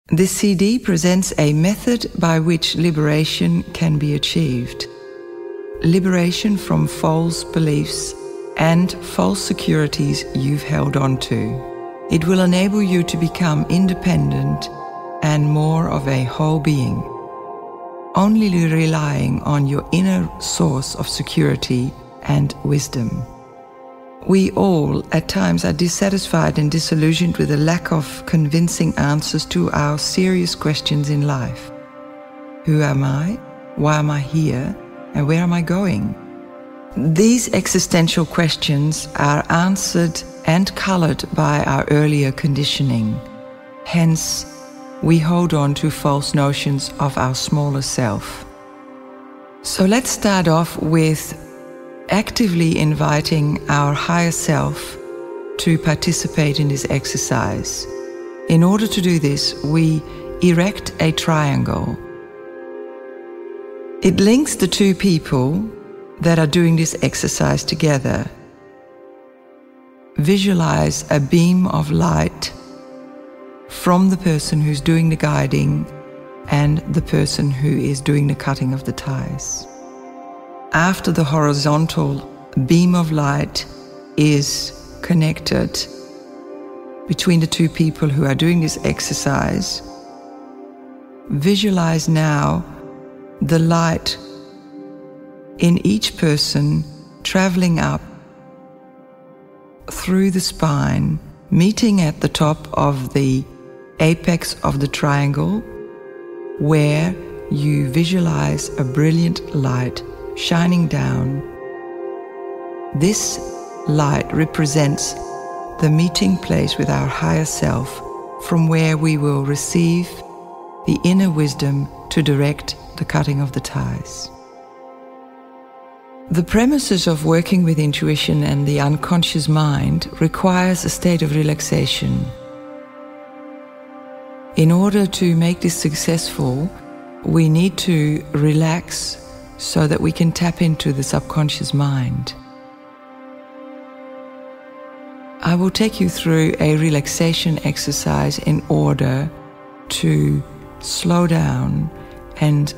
This CD presents a method by which liberation can be achieved. Liberation from false beliefs and false securities you've held on to. It will enable you to become independent and more of a whole being, only relying on your inner source of security and wisdom. We all, at times, are dissatisfied and disillusioned with the lack of convincing answers to our serious questions in life. Who am I? Why am I here? And where am I going? These existential questions are answered and colored by our earlier conditioning. Hence, we hold on to false notions of our smaller self. So let's start off with actively inviting our higher self to participate in this exercise. In order to do this, we erect a triangle. It links the two people that are doing this exercise together. Visualize a beam of light from the person who's doing the guiding and the person who is doing the cutting of the ties. After the horizontal beam of light is connected between the two people who are doing this exercise, visualize now the light in each person traveling up through the spine, meeting at the top of the apex of the triangle, where you visualize a brilliant light shining down. This light represents the meeting place with our higher self, from where we will receive the inner wisdom to direct the cutting of the ties. The premises of working with intuition and the unconscious mind requires a state of relaxation. In order to make this successful, we need to relax so that we can tap into the subconscious mind. I will take you through a relaxation exercise in order to slow down and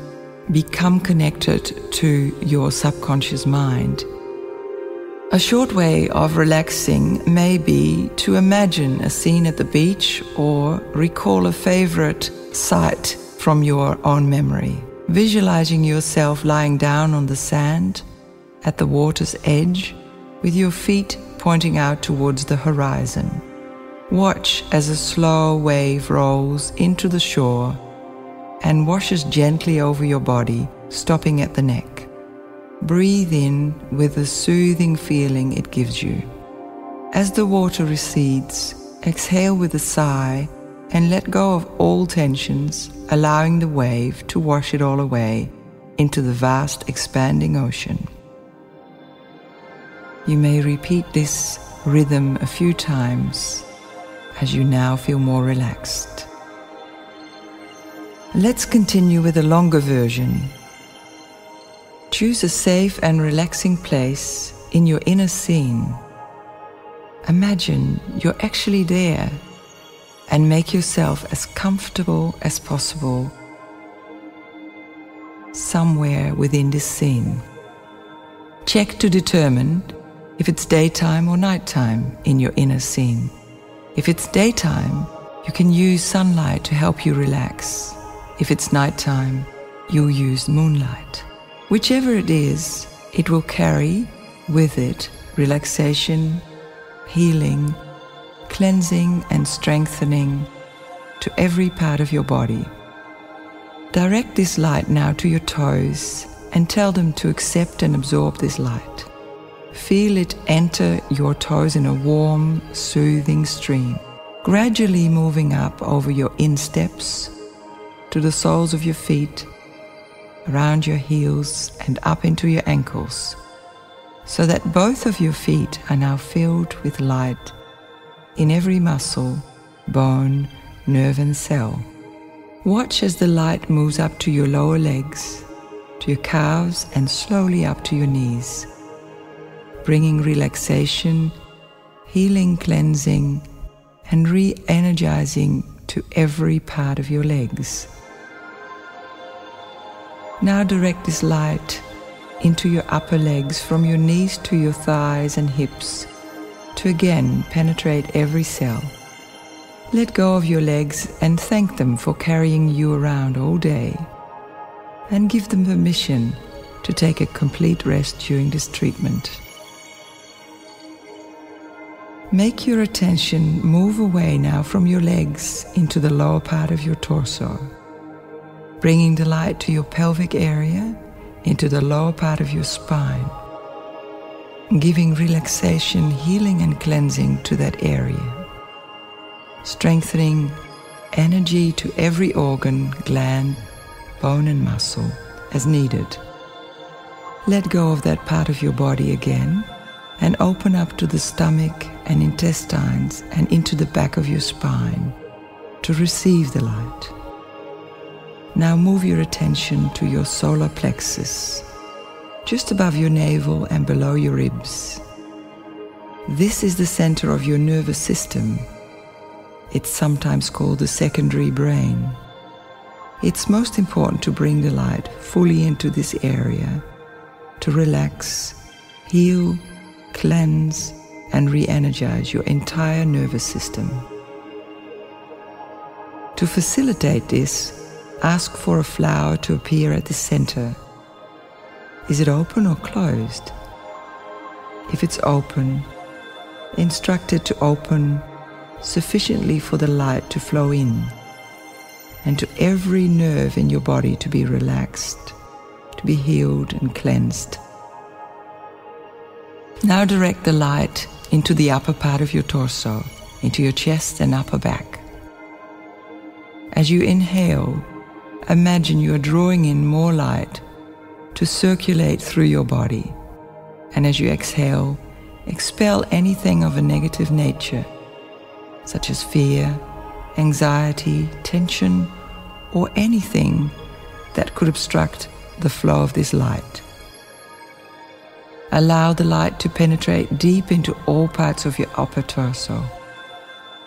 become connected to your subconscious mind. A short way of relaxing may be to imagine a scene at the beach or recall a favorite sight from your own memory. Visualizing yourself lying down on the sand at the water's edge with your feet pointing out towards the horizon. Watch as a slow wave rolls into the shore and washes gently over your body, stopping at the neck. Breathe in with the soothing feeling it gives you. As the water recedes, exhale with a sigh and let go of all tensions, allowing the wave to wash it all away into the vast expanding ocean. You may repeat this rhythm a few times as you now feel more relaxed. Let's continue with a longer version. Choose a safe and relaxing place in your inner scene. Imagine you're actually there and make yourself as comfortable as possible somewhere within this scene. Check to determine if it's daytime or nighttime in your inner scene. If it's daytime, you can use sunlight to help you relax. If it's nighttime, you'll use moonlight. Whichever it is, it will carry with it relaxation, healing, cleansing and strengthening to every part of your body. Direct this light now to your toes and tell them to accept and absorb this light. Feel it enter your toes in a warm, soothing stream, gradually moving up over your insteps to the soles of your feet, around your heels and up into your ankles, so that both of your feet are now filled with light in every muscle, bone, nerve and cell. Watch as the light moves up to your lower legs, to your calves and slowly up to your knees, bringing relaxation, healing, cleansing and re-energizing to to every part of your legs. Now direct this light into your upper legs from your knees to your thighs and hips to again penetrate every cell. Let go of your legs and thank them for carrying you around all day, and give them permission to take a complete rest during this treatment. Make your attention move away now from your legs into the lower part of your torso, bringing the light to your pelvic area, into the lower part of your spine, giving relaxation, healing and cleansing to that area, strengthening energy to every organ, gland, bone and muscle as needed. Let go of that part of your body again and open up to the stomach and intestines and into the back of your spine to receive the light. Now move your attention to your solar plexus, just above your navel and below your ribs. This is the center of your nervous system. It's sometimes called the secondary brain. It's most important to bring the light fully into this area to relax, heal, cleanse, and re-energize your entire nervous system. To facilitate this, ask for a flower to appear at the center. Is it open or closed? If it's open, instruct it to open sufficiently for the light to flow in, and to every nerve in your body to be relaxed, to be healed and cleansed. Now direct the light into the upper part of your torso, into your chest and upper back. As you inhale, imagine you are drawing in more light to circulate through your body. And as you exhale, expel anything of a negative nature, such as fear, anxiety, tension, or anything that could obstruct the flow of this light. Allow the light to penetrate deep into all parts of your upper torso,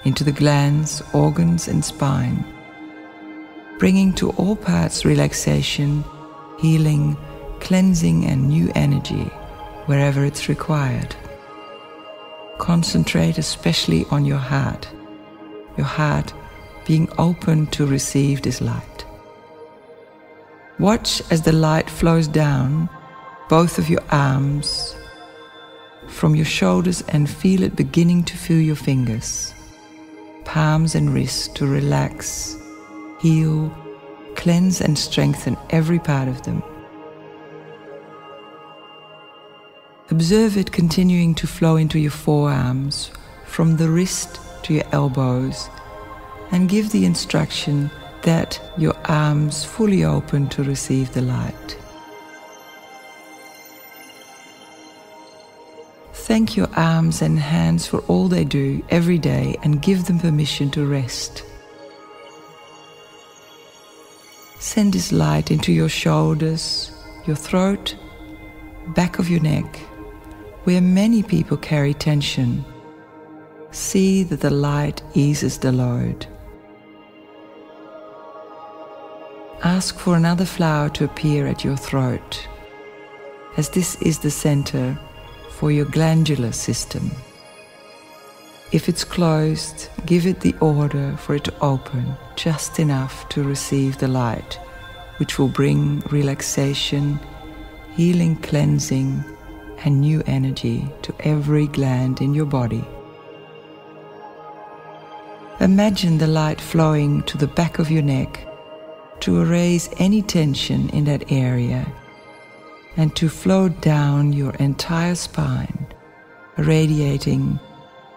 into the glands, organs, and spine, bringing to all parts relaxation, healing, cleansing, and new energy wherever it's required. Concentrate especially on your heart being open to receive this light. Watch as the light flows down both of your arms from your shoulders and feel it beginning to fill your fingers, palms and wrists to relax, heal, cleanse and strengthen every part of them. Observe it continuing to flow into your forearms from the wrist to your elbows, and give the instruction that your arms fully open to receive the light. Thank your arms and hands for all they do every day and give them permission to rest. Send this light into your shoulders, your throat, back of your neck, where many people carry tension. See that the light eases the load. Ask for another flower to appear at your throat, as this is the center for your glandular system. If it's closed, give it the order for it to open just enough to receive the light, which will bring relaxation, healing, cleansing, and new energy to every gland in your body. Imagine the light flowing to the back of your neck to erase any tension in that area and to flow down your entire spine, irradiating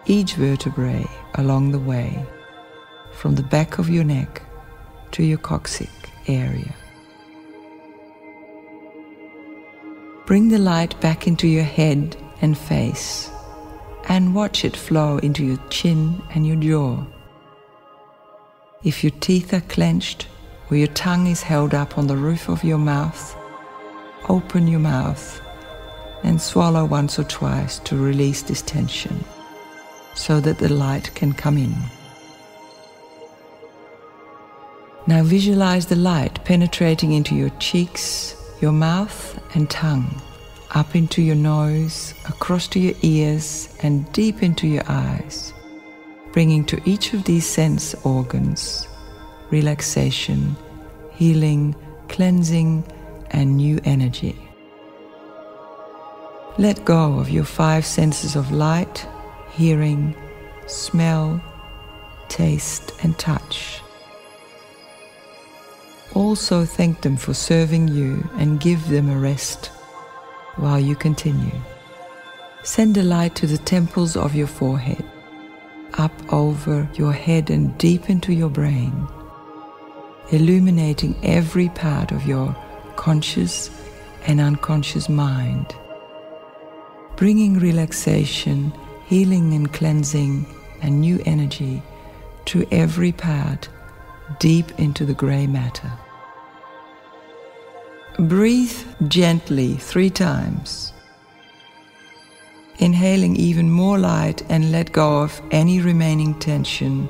each vertebrae along the way, from the back of your neck to your coccyx area. Bring the light back into your head and face, and watch it flow into your chin and your jaw. If your teeth are clenched or your tongue is held up on the roof of your mouth, open your mouth and swallow once or twice to release this tension so that the light can come in. Now visualize the light penetrating into your cheeks, your mouth and tongue, up into your nose, across to your ears, and deep into your eyes, bringing to each of these sense organs relaxation, healing, cleansing, and new energy. Let go of your 5 senses of light, hearing, smell, taste, and touch. Also thank them for serving you and give them a rest while you continue. Send the light to the temples of your forehead, up over your head and deep into your brain, illuminating every part of your conscious and unconscious mind, bringing relaxation, healing and cleansing, and new energy to every part deep into the grey matter. Breathe gently 3 times, inhaling even more light, and let go of any remaining tension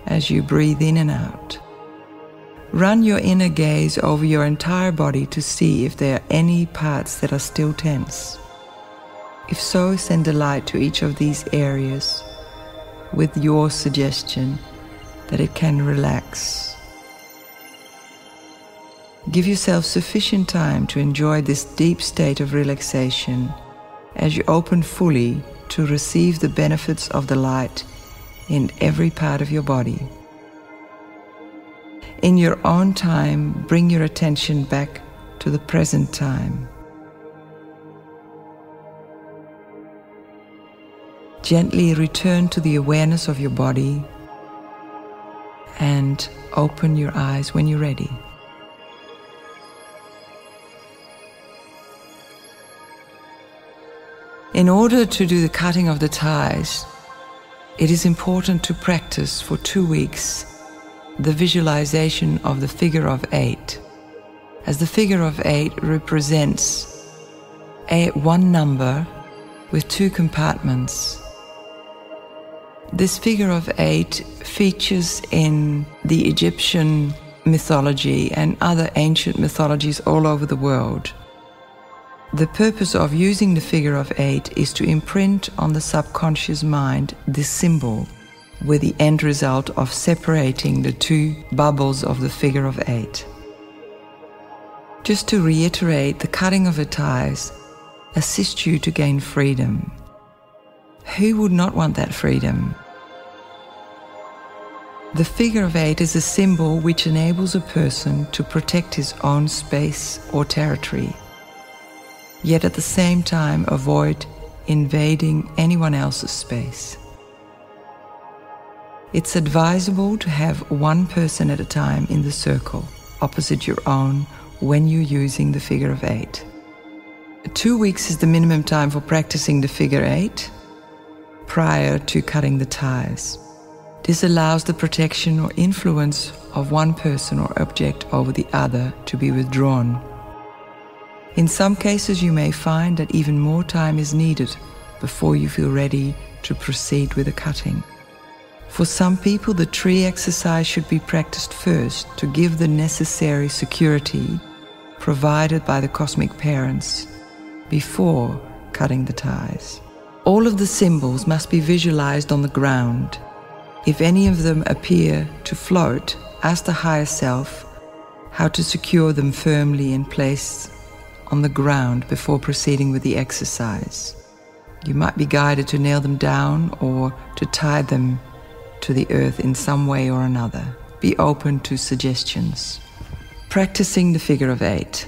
as you breathe in and out. Run your inner gaze over your entire body to see if there are any parts that are still tense. If so, send the light to each of these areas with your suggestion that it can relax. Give yourself sufficient time to enjoy this deep state of relaxation as you open fully to receive the benefits of the light in every part of your body. In your own time, bring your attention back to the present time. Gently return to the awareness of your body and open your eyes when you're ready. In order to do the cutting of the ties, it is important to practice for 2 weeks the visualization of the figure of 8, as the figure of 8 represents one number with 2 compartments. This figure of 8 features in the Egyptian mythology and other ancient mythologies all over the world. The purpose of using the figure of 8 is to imprint on the subconscious mind this symbol, with the end result of separating the 2 bubbles of the figure of 8. Just to reiterate, the cutting of the ties assists you to gain freedom. Who would not want that freedom? The figure of 8 is a symbol which enables a person to protect his own space or territory, yet at the same time avoid invading anyone else's space. It's advisable to have 1 person at a time in the circle, opposite your own, when you're using the figure of 8. 2 weeks is the minimum time for practicing the figure 8 prior to cutting the ties. This allows the protection or influence of 1 person or object over the other to be withdrawn. In some cases, you may find that even more time is needed before you feel ready to proceed with the cutting. For some people, the tree exercise should be practiced first to give the necessary security provided by the cosmic parents before cutting the ties. All of the symbols must be visualized on the ground. If any of them appear to float, ask the higher self how to secure them firmly in place on the ground before proceeding with the exercise. You might be guided to nail them down or to tie them to the earth in some way or another. Be open to suggestions. Practicing the figure of 8.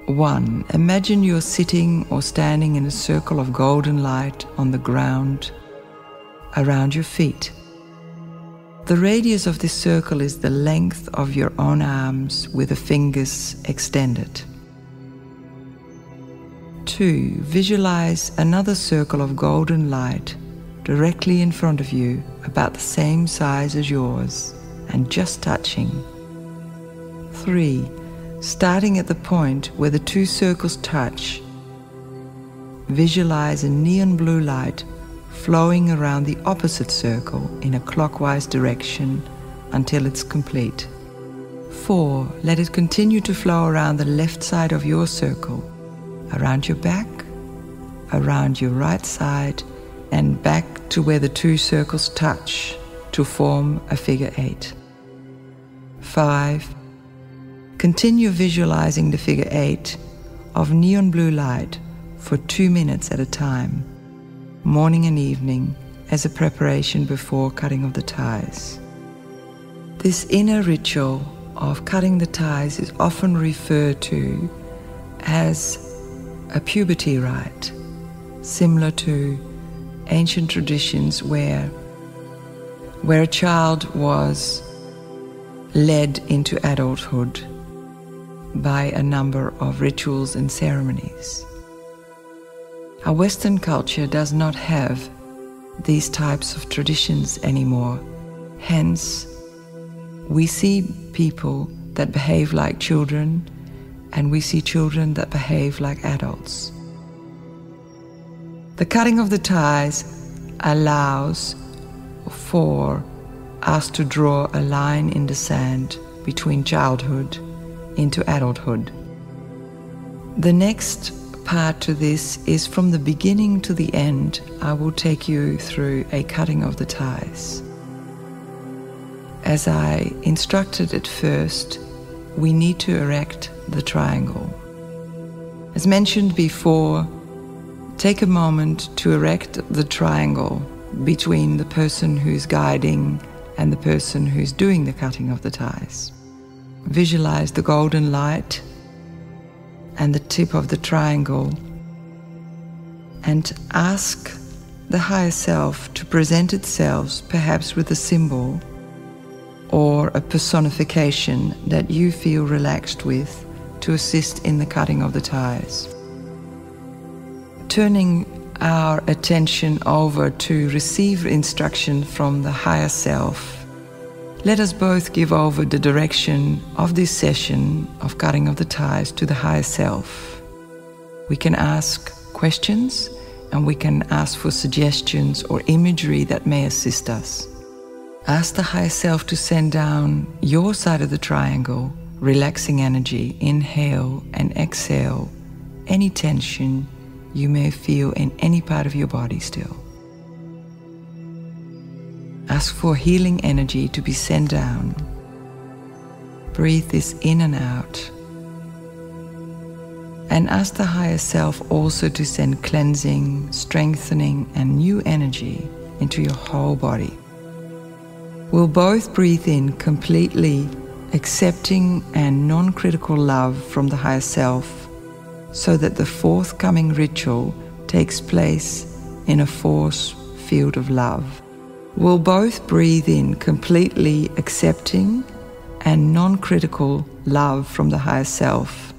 1. Imagine you're sitting or standing in a circle of golden light on the ground around your feet. The radius of this circle is the length of your own arms with the fingers extended. 2. Visualize another circle of golden light directly in front of you, about the same size as yours, and just touching. 3. Starting at the point where the 2 circles touch, visualize a neon blue light flowing around the opposite circle in a clockwise direction until it's complete. 4. Let it continue to flow around the left side of your circle, around your back, around your right side, and back to where the 2 circles touch to form a figure 8. 5. Continue visualizing the figure 8 of neon blue light for 2 minutes at a time, morning and evening, as a preparation before cutting of the ties. This inner ritual of cutting the ties is often referred to as a puberty rite, similar to ancient traditions where a child was led into adulthood by a number of rituals and ceremonies. Our Western culture does not have these types of traditions anymore. Hence, we see people that behave like children, and we see children that behave like adults. The cutting of the ties allows for us to draw a line in the sand between childhood into adulthood. The next part to this is from the beginning to the end. I will take you through a cutting of the ties. As I instructed at first, we need to erect the triangle. As mentioned before, take a moment to erect the triangle between the person who's guiding and the person who's doing the cutting of the ties. Visualize the golden light and the tip of the triangle, and ask the higher self to present itself perhaps with a symbol or a personification that you feel relaxed with to assist in the cutting of the ties. Turning our attention over to receive instruction from the higher self, let us both give over the direction of this session of cutting of the ties to the higher self. We can ask questions and we can ask for suggestions or imagery that may assist us. Ask the higher self to send down your side of the triangle, relaxing energy. Inhale and exhale any tension you may feel in any part of your body still. Ask for healing energy to be sent down. Breathe this in and out. And ask the higher self also to send cleansing, strengthening, and new energy into your whole body. We'll both breathe in completely accepting and non-critical love from the higher self, so that the forthcoming ritual takes place in a force field of love. We'll both breathe in completely accepting and non-critical love from the higher self,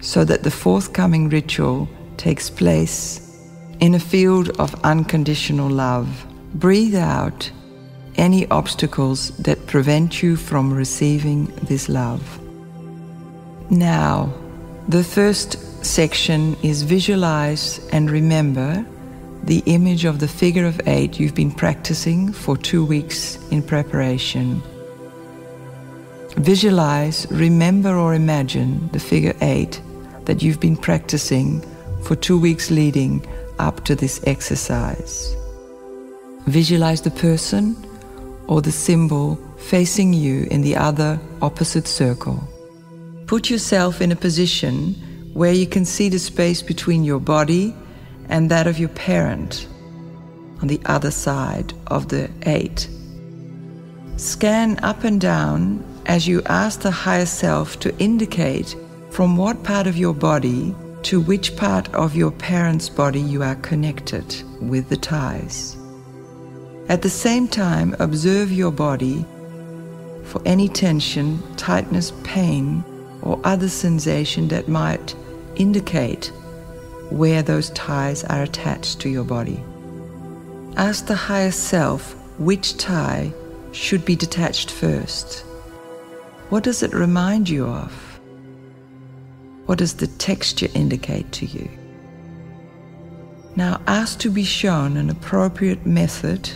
so that the forthcoming ritual takes place in a field of unconditional love. Breathe out any obstacles that prevent you from receiving this love. Now, the first section is visualize and remember the image of the figure of 8 you've been practicing for 2 weeks in preparation. Visualize, remember or imagine the figure 8 that you've been practicing for 2 weeks leading up to this exercise. Visualize the person or the symbol facing you in the other opposite circle. Put yourself in a position where you can see the space between your body and that of your parent on the other side of the 8. Scan up and down as you ask the higher self to indicate from what part of your body to which part of your parent's body you are connected with the ties. At the same time, observe your body for any tension, tightness, pain, or other sensation that might indicate where those ties are attached to your body. Ask the higher self which tie should be detached first. What does it remind you of? What does the texture indicate to you? Now ask to be shown an appropriate method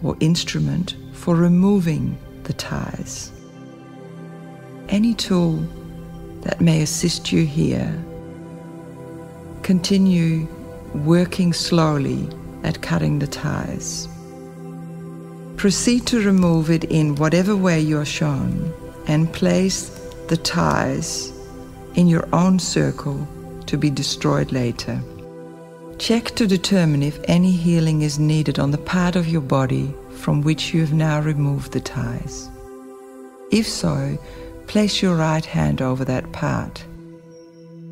or instrument for removing the ties. Any tool that may assist you here, continue working slowly at cutting the ties. Proceed to remove it in whatever way you are shown and place the ties in your own circle to be destroyed later. Check to determine if any healing is needed on the part of your body from which you have now removed the ties. If so, place your right hand over that part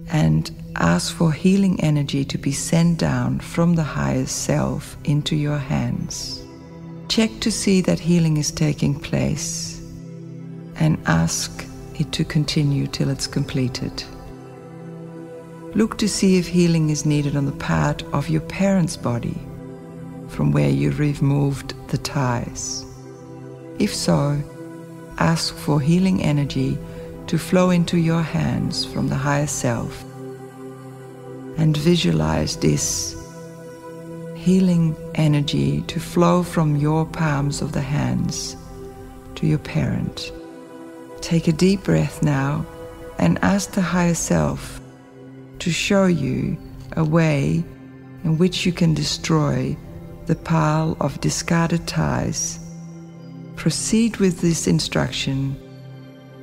and ask for healing energy to be sent down from the higher self into your hands. Check to see that healing is taking place and ask it to continue till it's completed. Look to see if healing is needed on the part of your parent's body from where you removed the ties. If so, ask for healing energy to flow into your hands from the higher self and visualize this healing energy to flow from your palms of the hands to your parent. Take a deep breath now and ask the higher self to show you a way in which you can destroy the pile of discarded ties. Proceed with this instruction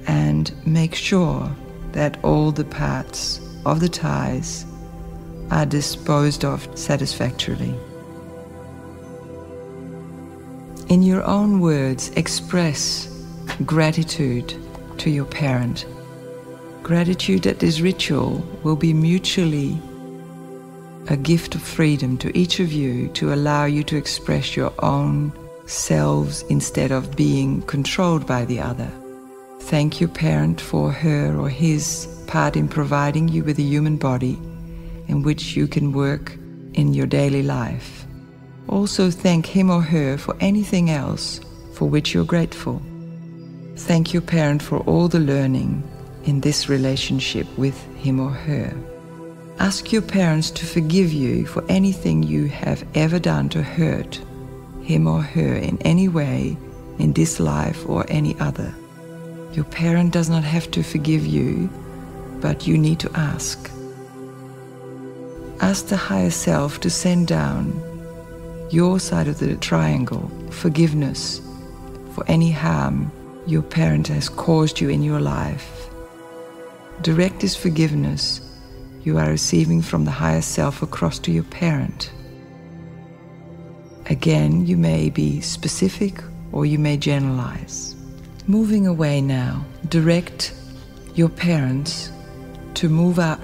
and make sure that all the parts of the ties are disposed of satisfactorily. In your own words, express gratitude to your parent. Gratitude that this ritual will be mutually a gift of freedom to each of you to allow you to express your own selves instead of being controlled by the other. Thank your parent for her or his part in providing you with a human body in which you can work in your daily life. Also thank him or her for anything else for which you're grateful. Thank your parent for all the learning in this relationship with him or her. Ask your parents to forgive you for anything you have ever done to hurt him or her in any way in this life or any other. Your parent does not have to forgive you, but you need to ask. Ask the higher self to send down your side of the triangle, forgiveness for any harm your parent has caused you in your life. Direct this forgiveness you are receiving from the higher self across to your parent. Again, you may be specific or you may generalize. Moving away now, direct your parents to move out,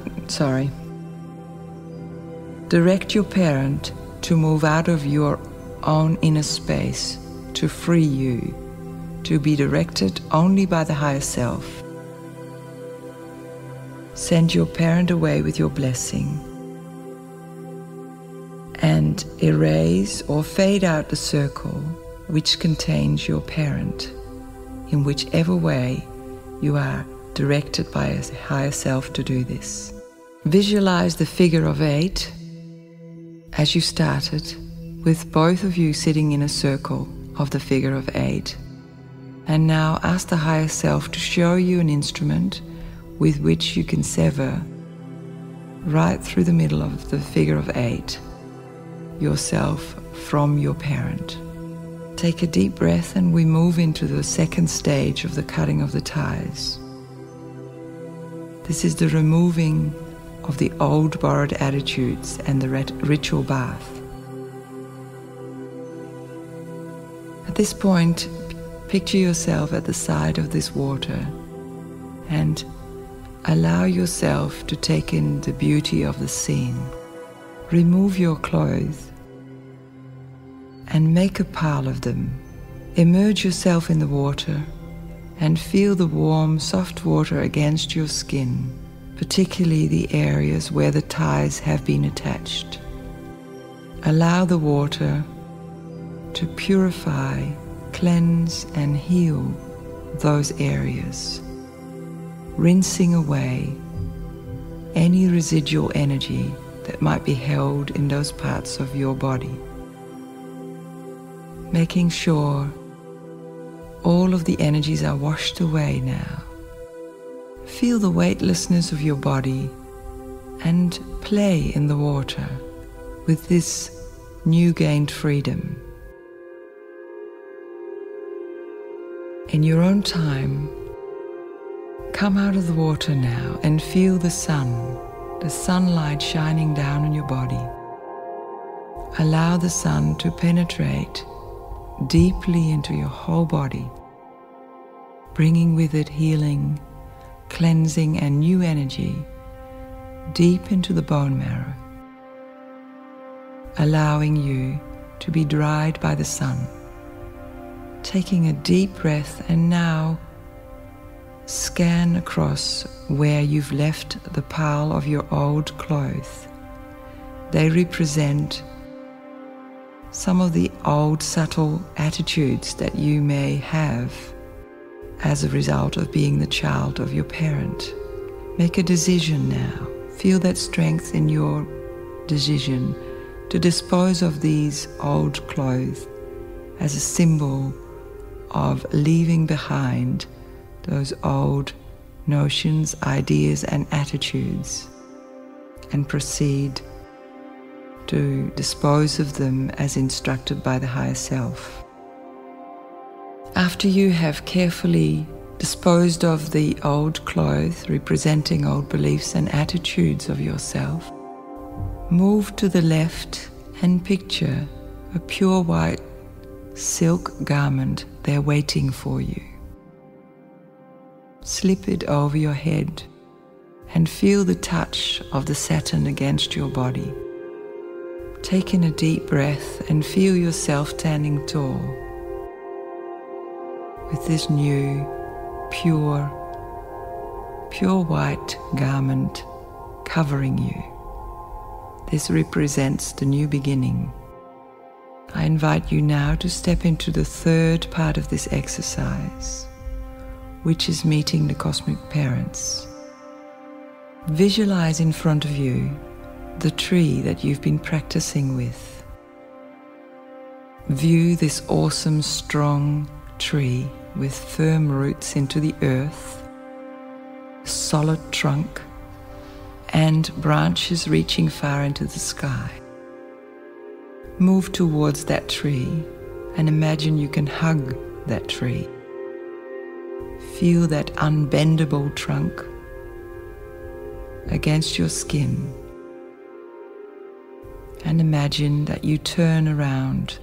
direct your parent to move out of your own inner space to free you, to be directed only by the higher self. Send your parent away with your blessing and erase or fade out the circle which contains your parent in whichever way you are directed by a higher self to do this. Visualize the figure of 8 as you started, with both of you sitting in a circle of the figure of 8. And now ask the higher self to show you an instrument with which you can sever right through the middle of the figure of 8 yourself from your parent. Take a deep breath and we move into the second stage of the cutting of the ties. This is the removing of the old borrowed attitudes and the ritual bath. At this point, picture yourself at the side of this water and allow yourself to take in the beauty of the scene. Remove your clothes and make a pile of them. Immerse yourself in the water and feel the warm, soft water against your skin, particularly the areas where the ties have been attached. Allow the water to purify, cleanse, and heal those areas, rinsing away any residual energy that might be held in those parts of your body. Making sure All of the energies are washed away now. Feel the weightlessness of your body and play in the water with this new gained freedom. In your own time, come out of the water now and feel the sunlight shining down on your body. Allow the sun to penetrate deeply into your whole body, bringing with it healing, cleansing, and new energy deep into the bone marrow, allowing you to be dried by the sun. Taking a deep breath and now scan across where you've left the pile of your old clothes. They represent some of the old subtle attitudes that you may have as a result of being the child of your parent. Make a decision now. Feel that strength in your decision to dispose of these old clothes as a symbol of leaving behind those old notions, ideas, and attitudes, and proceed to dispose of them as instructed by the higher self. After you have carefully disposed of the old clothes representing old beliefs and attitudes of yourself, move to the left and picture a pure white silk garment there waiting for you. Slip it over your head and feel the touch of the satin against your body. Take in a deep breath and feel yourself standing tall with this new, pure white garment covering you. This represents the new beginning. I invite you now to step into the third part of this exercise, which is meeting the cosmic parents. Visualize in front of you the tree that you've been practicing with. View this awesome, strong tree with firm roots into the earth, solid trunk, and branches reaching far into the sky. Move towards that tree and imagine you can hug that tree. Feel that unbendable trunk against your skin, and imagine that you turn around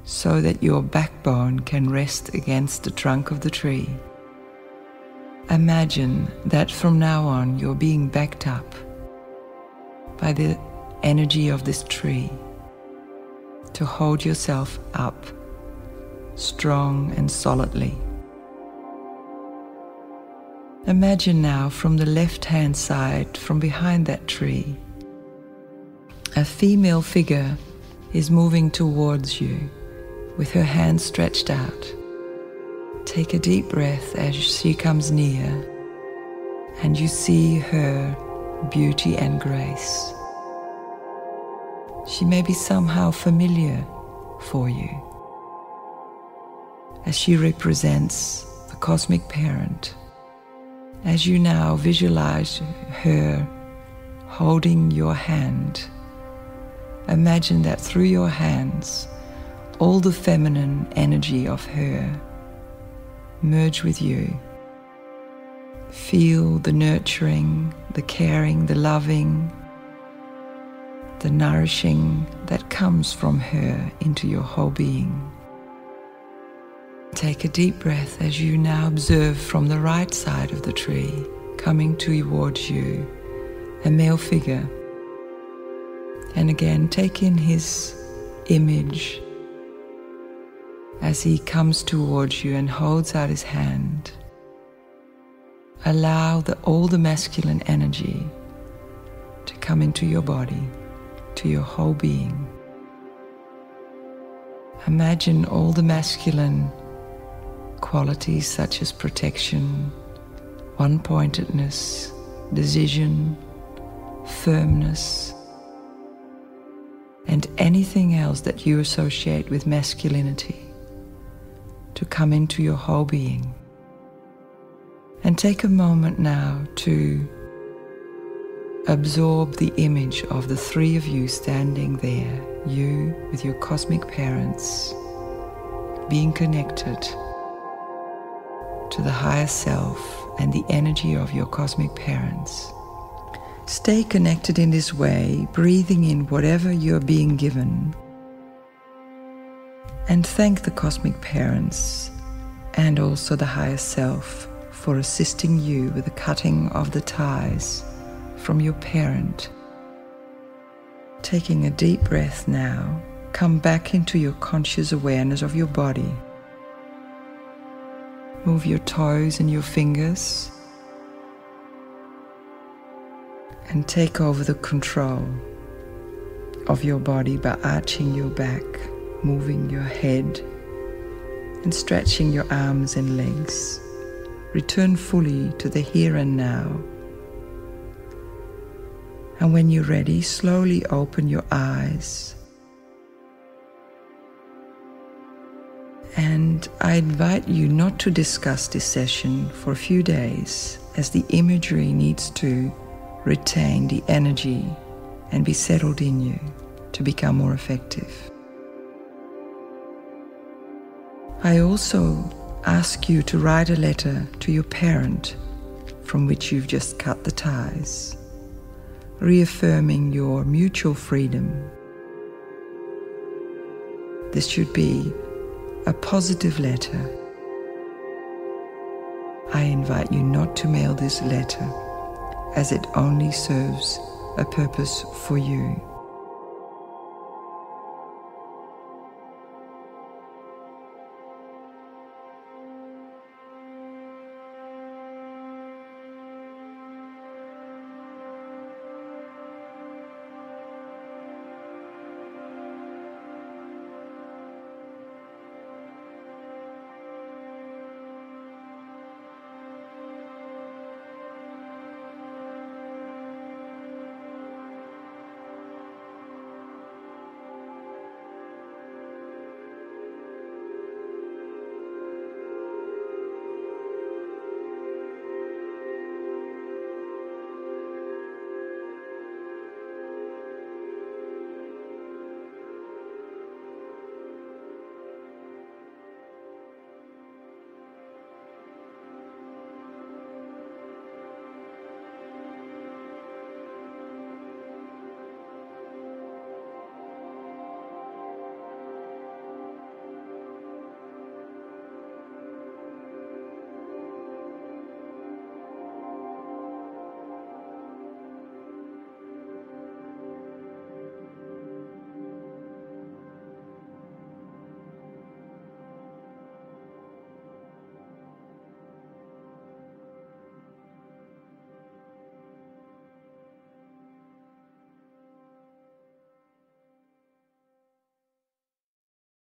so that your backbone can rest against the trunk of the tree. Imagine that from now on you're being backed up by the energy of this tree to hold yourself up strong and solidly. Imagine now from the left-hand side, from behind that tree, a female figure is moving towards you with her hands stretched out. Take a deep breath as she comes near and you see her beauty and grace. She may be somehow familiar for you, as she represents the cosmic parent. As you now visualize her holding your hand, imagine that through your hands, all the feminine energy of her merge with you. Feel the nurturing, the caring, the loving, the nourishing that comes from her into your whole being. Take a deep breath as you now observe from the right side of the tree, coming towards you, a male figure. And again, take in his image as he comes towards you and holds out his hand. Allow all the masculine energy to come into your body, to your whole being. Imagine all the masculine qualities such as protection, one-pointedness, decision, firmness, and anything else that you associate with masculinity to come into your whole being. And take a moment now to absorb the image of the three of you standing there, you with your cosmic parents, being connected to the higher self and the energy of your cosmic parents. Stay connected in this way, breathing in whatever you're being given, and thank the cosmic parents and also the higher self for assisting you with the cutting of the ties from your parent. Taking a deep breath now, come back into your conscious awareness of your body. Move your toes and your fingers and take over the control of your body by arching your back, moving your head and stretching your arms and legs. Return fully to the here and now. And when you're ready, slowly open your eyes. And I invite you not to discuss this session for a few days, as the imagery needs to retain the energy and be settled in you to become more effective. I also ask you to write a letter to your parent from which you've just cut the ties, reaffirming your mutual freedom. This should be a positive letter. I invite you not to mail this letter, as it only serves a purpose for you.